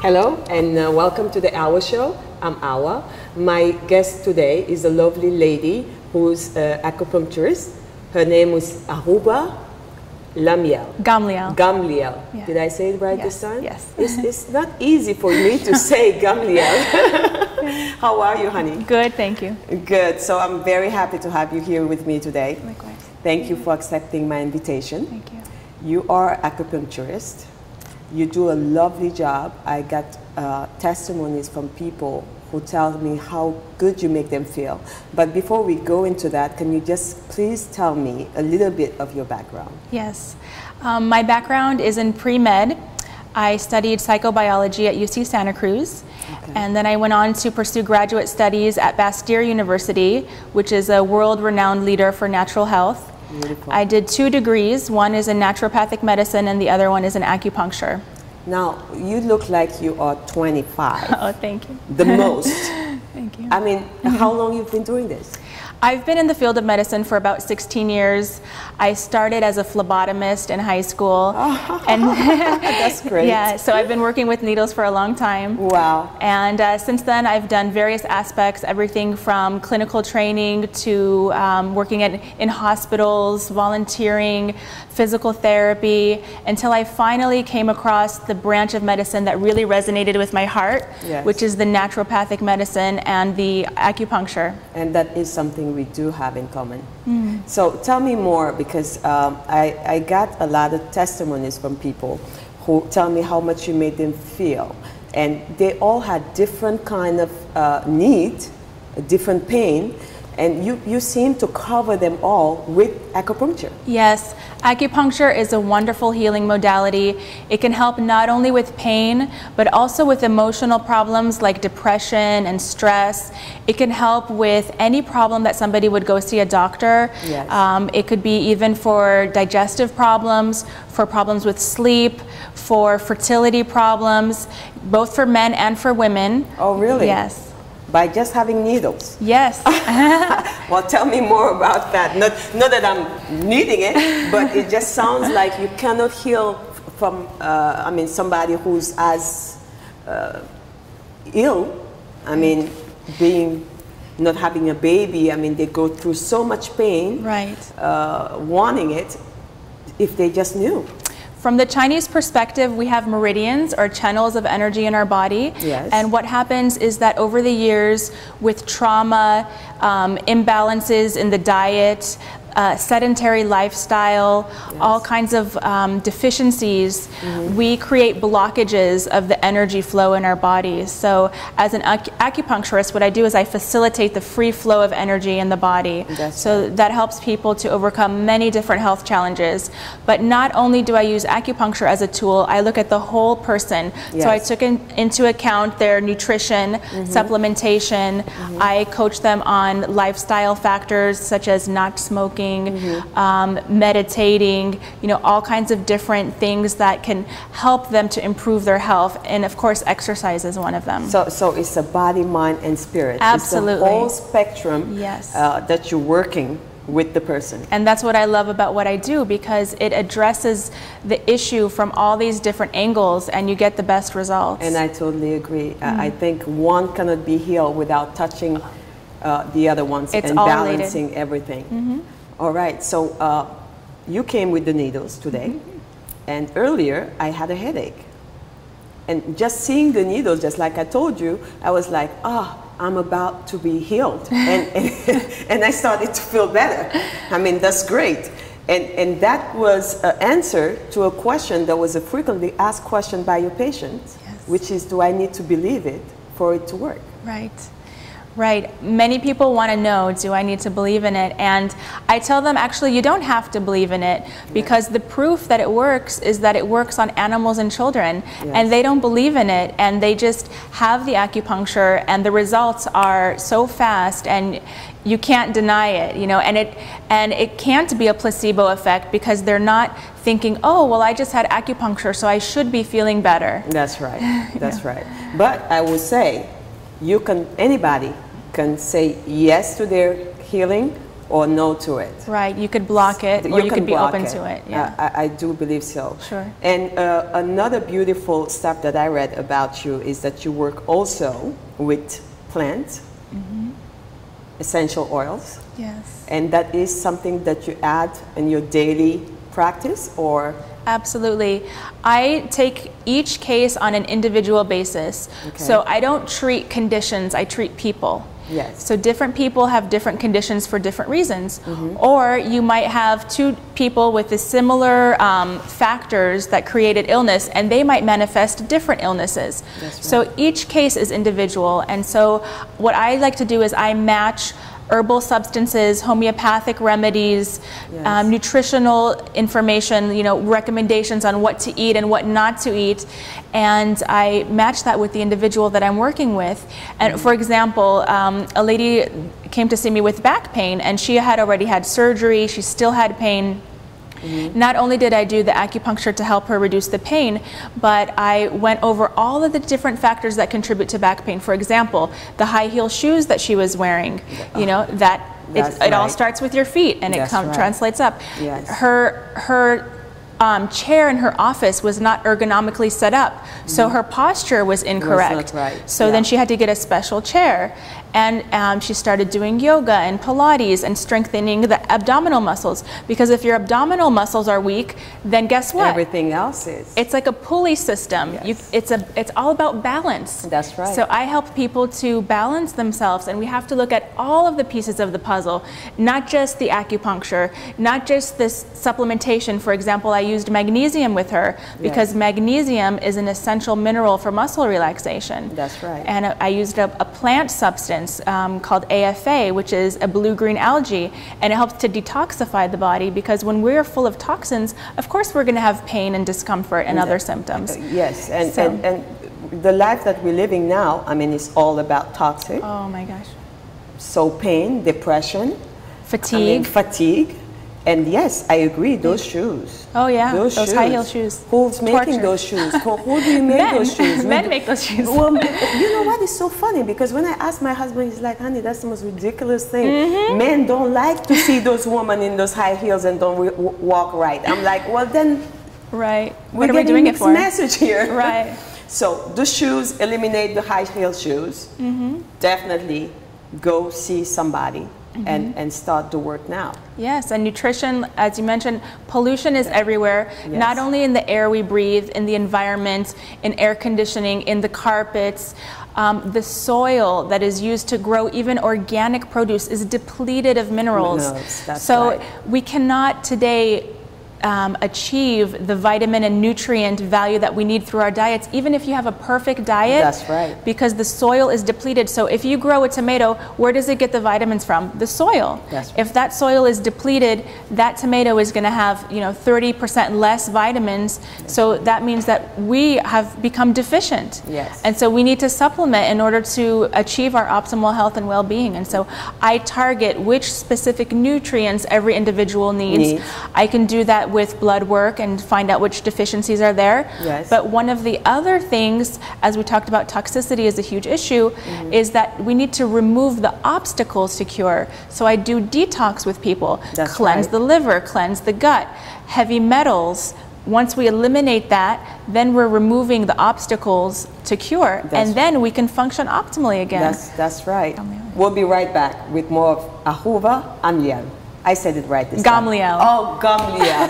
Hello and welcome to the Awashow. I'm Awa. My guest today is a lovely lady who's an acupuncturist. Her name is Ahuva Gamliel. Gamliel. Yeah. Did I say it right Yes. this time? Yes. It's not easy for me to say Gamliel. How are you, honey? Good, thank you. Good. So I'm very happy to have you here with me today. Likewise. Thank you for accepting my invitation. Thank you. You are an acupuncturist. You do a lovely job. I got testimonies from people who tell me how good you make them feel. But before we go into that, can you just please tell me a little bit of your background? Yes. My background is in pre-med. I studied psychobiology at UC Santa Cruz. Okay. And then I went on to pursue graduate studies at Bastyr University, which is a world-renowned leader for natural health. Beautiful. I did 2 degrees. One is in naturopathic medicine and the other one is in acupuncture. Now, you look like you are 25. Oh, thank you. The most. Thank you. I mean, how long you've been doing this? I've been in the field of medicine for about 16 years. I started as a phlebotomist in high school. And That's great. Yeah, so I've been working with needles for a long time. Wow. And since then, I've done various aspects, everything from clinical training to working in hospitals, volunteering, physical therapy, until I finally came across the branch of medicine that really resonated with my heart, Yes. which is the naturopathic medicine and the acupuncture. And that is something we do have in common. So tell me more, because I got a lot of testimonies from people who tell me how much you made them feel. And they all had different kind of need, different pain, and you seem to cover them all with acupuncture. Yes, acupuncture is a wonderful healing modality. It can help not only with pain, but also with emotional problems like depression and stress. It can help with any problem that somebody would go see a doctor. Yes. It could be even for digestive problems, for problems with sleep, for fertility problems, both for men and for women. Oh, really? Yes. By just having needles? Yes. Well, tell me more about that. Not that I'm needing it, but it just sounds like you cannot heal from, I mean, somebody who's as ill. I mean, not having a baby. I mean, they go through so much pain. Right. Wanting it, if they just knew. From the Chinese perspective, we have meridians or channels of energy in our body. Yes. And what happens is that over the years, with trauma, imbalances in the diet, sedentary lifestyle, Yes. all kinds of deficiencies, we create blockages of the energy flow in our bodies. So as an acupuncturist, what I do is I facilitate the free flow of energy in the body. So that helps people to overcome many different health challenges. But not only do I use acupuncture as a tool, I look at the whole person. Yes. So I took into account their nutrition, supplementation. I coach them on lifestyle factors such as not smoking, meditating, all kinds of different things that can help them to improve their health. And of course, exercise is one of them. So it's a body, mind, and spirit. Absolutely. It's the whole spectrum. Yes. That you're working with the person. And that's what I love about what I do, because it addresses the issue from all these different angles and you get the best results. And I totally agree. I think one cannot be healed without touching the other ones It's and all balancing related. everything. All right, so you came with the needles today, and earlier I had a headache. And just seeing the needles, just like I told you, I was like, I'm about to be healed. And I started to feel better. I mean, that's great. And that was an answer to a question that was a frequently asked question by your patients, Yes. which is, do I need to believe it for it to work? Right. Right. Many people want to know, do I need to believe in it? And I tell them, actually, you don't have to believe in it, because the proof that it works is that it works on animals and children. Yes. And they don't believe in it, and they just have the acupuncture, and the results are so fast, and you can't deny it, and it can't be a placebo effect, because they're not thinking, oh, well, I just had acupuncture, so I should be feeling better. That's right. That's right. But I would say, anybody can say yes to their healing or no to it. Right, you could block it, or you could be open to it. Yeah, I do believe so. Sure. And another beautiful stuff that I read about you is that you work also with plant essential oils. Yes. And that is something that you add in your daily practice, or? Absolutely. I take each case on an individual basis. Okay. So I don't treat conditions, I treat people. Yes. So different people have different conditions for different reasons. Or you might have two people with the similar factors that created illness, and they might manifest different illnesses. That's right. So each case is individual. And so what I like to do is I match herbal substances, homeopathic remedies, nutritional information, you know, recommendations on what to eat and what not to eat, and I match that with the individual that I'm working with. And for example, a lady came to see me with back pain, and she had already had surgery, she still had pain. Not only did I do the acupuncture to help her reduce the pain, but I went over all of the different factors that contribute to back pain. For example, the high heel shoes that she was wearing, you know, it all starts with your feet, and it translates up. Yes. Her chair in her office was not ergonomically set up, so her posture was incorrect. Was not right. So then she had to get a special chair, and she started doing yoga and Pilates and strengthening the abdominal muscles, because if your abdominal muscles are weak, then guess what? Everything else is. It's like a pulley system. Yes. It's all about balance. That's right. So I help people to balance themselves, and we have to look at all of the pieces of the puzzle, not just the acupuncture, not just this supplementation. For example, I used magnesium with her because magnesium is an essential mineral for muscle relaxation. That's right. And I used a plant substance called AFA, which is a blue-green algae, and it helps to detoxify the body, because when we're full of toxins, of course we're going to have pain and discomfort and other symptoms. Yes, and the life that we're living now, I mean, it's all about toxic. Oh my gosh. So pain, depression, fatigue. Fatigue. And yes, I agree, those shoes. Oh yeah, those shoes. high heel shoes. Who's making those shoes? Who do you make those shoes? Men make those shoes. Well, you know what, it's so funny, because when I ask my husband, he's like, honey, that's the most ridiculous thing. Men don't like to see those women in those high heels and don't walk right. I'm like, well then, what are we doing it for? Message here. Right. So the shoes, eliminate the high heel shoes. Definitely go see somebody. And start the work now. Yes, and nutrition, as you mentioned, pollution is everywhere, not only in the air we breathe, in the environment, in air conditioning, in the carpets. The soil that is used to grow even organic produce is depleted of minerals. So we cannot today achieve the vitamin and nutrient value that we need through our diets, even if you have a perfect diet. That's right. Because the soil is depleted. So if you grow a tomato, where does it get the vitamins from? The soil. That's right. If that soil is depleted, that tomato is going to have, you know, 30% less vitamins. So that means that we have become deficient. Yes. And so we need to supplement in order to achieve our optimal health and well-being. And so I target which specific nutrients every individual needs. I can do that with blood work and find out which deficiencies are there. Yes. But one of the other things, as we talked about, toxicity is a huge issue, is that we need to remove the obstacles to cure. So I do detox with people, cleanse the liver, cleanse the gut, heavy metals. Once we eliminate that, then we're removing the obstacles to cure, and then we can function optimally again. That's right. We'll be right back with more of Ahuva Gamliel. I said it right this Gamliel. time. Oh, Gamliel.